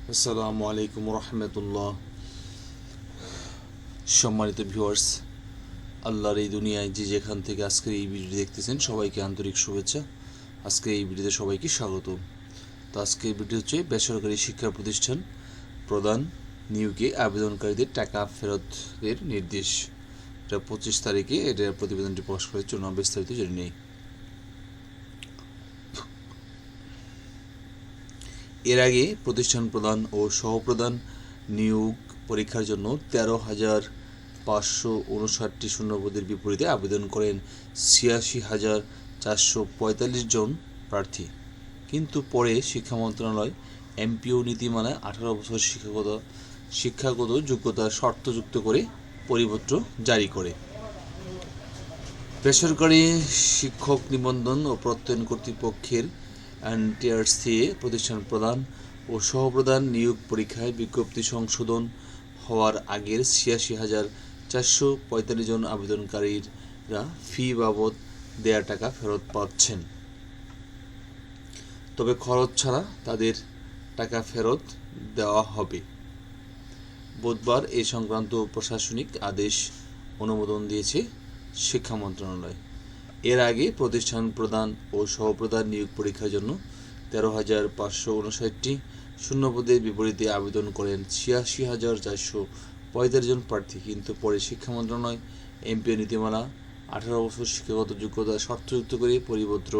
আসসালামু আলাইকুম রহমতুল্লাহ। সম্মানিত ভিউয়ার্স, আল্লাহর এই দুনিয়ায় যে যেখান থেকে আজকের এই ভিডিও দেখতেছেন সবাইকে আন্তরিক শুভেচ্ছা। আজকে এই ভিডিওতে সবাইকে স্বাগত। তো আজকের ভিডিও হচ্ছে বেসরকারি শিক্ষা প্রতিষ্ঠান প্রদান নিয়োগে আবেদনকারীদের টাকা ফেরতের নির্দেশ। এটা 25 তারিখে এটার প্রতিবেদনটি প্রকাশ করার জন্য বিস্তারিত জেনে নেই। এর আগে প্রতিষ্ঠান প্রদান ও সহপ্রদান নিয়োগ পরীক্ষার জন্য 13,559টি শূন্যপদের বিপরীতে আবেদন করেন 86,445 জন প্রার্থী। কিন্তু পরে শিক্ষা মন্ত্রণালয় এমপিও নীতিমালায় 18 বছর শিক্ষাগত যোগ্যতার শর্ত যুক্ত করে পরিপত্র জারি করে। বেসরকারি শিক্ষক নিবন্ধন ও প্রত্যয়ন কর্তৃপক্ষের এনটিআরসি প্রতিষ্ঠান প্রদান ও সহপ্রদান নিয়োগ পরীক্ষায় বিজ্ঞপ্তি সংশোধন হওয়ার আগের 86,445 জন আবেদনকারীরা ফি বাবদ দেয়া টাকা ফেরত পাচ্ছেন। তবে খরচ ছাড়া তাদের টাকা ফেরত দেওয়া হবে। বুধবার এ সংক্রান্ত প্রশাসনিক আদেশ অনুমোদন দিয়েছে শিক্ষা মন্ত্রণালয়। এর আগে প্রতিষ্ঠান প্রদান ও সহপ্রদান নিয়োগ পরীক্ষার জন্য 13,559টি শূন্যপদের বিপরীতে আবেদন করেন 86,445 জন প্রার্থী। কিন্তু পরে শিক্ষা মন্ত্রণালয় এমপিও নীতিমালা 18 বছর শিক্ষাগত যোগ্যতা শর্তযুক্ত করে পরিপত্র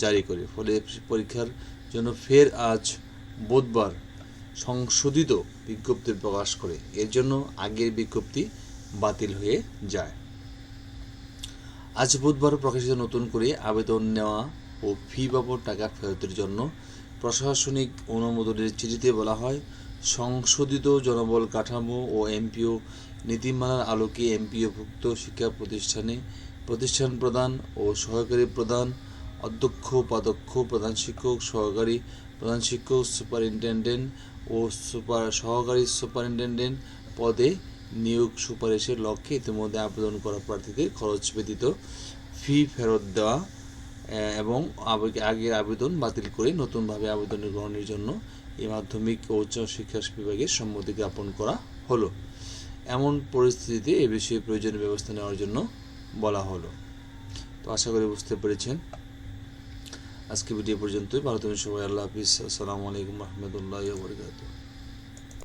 জারি করে। ফলে পরীক্ষার জন্য ফের আজ বুধবার সংশোধিত বিজ্ঞপ্তি প্রকাশ করে। এর জন্য আগের বিজ্ঞপ্তি বাতিল হয়ে যায়। আজ বুধবার প্রকাশিত নতুন করে আবেদন নেওয়া ও ফি বাবদ টাকা ফেরতের জন্য প্রশাসনিক অনুমোদনের চিঠিতে বলা হয়, সংশোধিত জনবল কাঠামো ও এমপিও নীতিমালার আলোকে এমপিওভুক্ত শিক্ষা প্রতিষ্ঠান প্রদান ও সহকারী প্রধান, অধ্যক্ষ, উপাধ্যক্ষ, প্রধান শিক্ষক, সহকারী প্রধান শিক্ষক, সুপারিনটেনডেন্ট ও সহকারী সুপারিনটেনডেন্ট পদে নিয়োগ সুপারিশের লক্ষ্যে ইতিমধ্যে আবেদন করা প্রার্থীদের খরচ ব্যতীত ফি ফেরত দেওয়া এবং আগের আবেদন বাতিল করে নতুনভাবে আবেদন গ্রহণের জন্য এই মাধ্যমিক ও উচ্চ শিক্ষা বিভাগের সম্মতি জ্ঞাপন করা হলো। এমন পরিস্থিতিতে এ বিষয়ে প্রয়োজনীয় ব্যবস্থা নেওয়ার জন্য বলা হলো। তো আশা করি বুঝতে পেরেছেন। আজকে ভিডিও পর্যন্তই। ভালো থাকবেন সবাই। আল্লাহ হাফিজ। আসসালামু আলাইকুম রহমতুল্লাহি ওয়া বারাকাতুহু।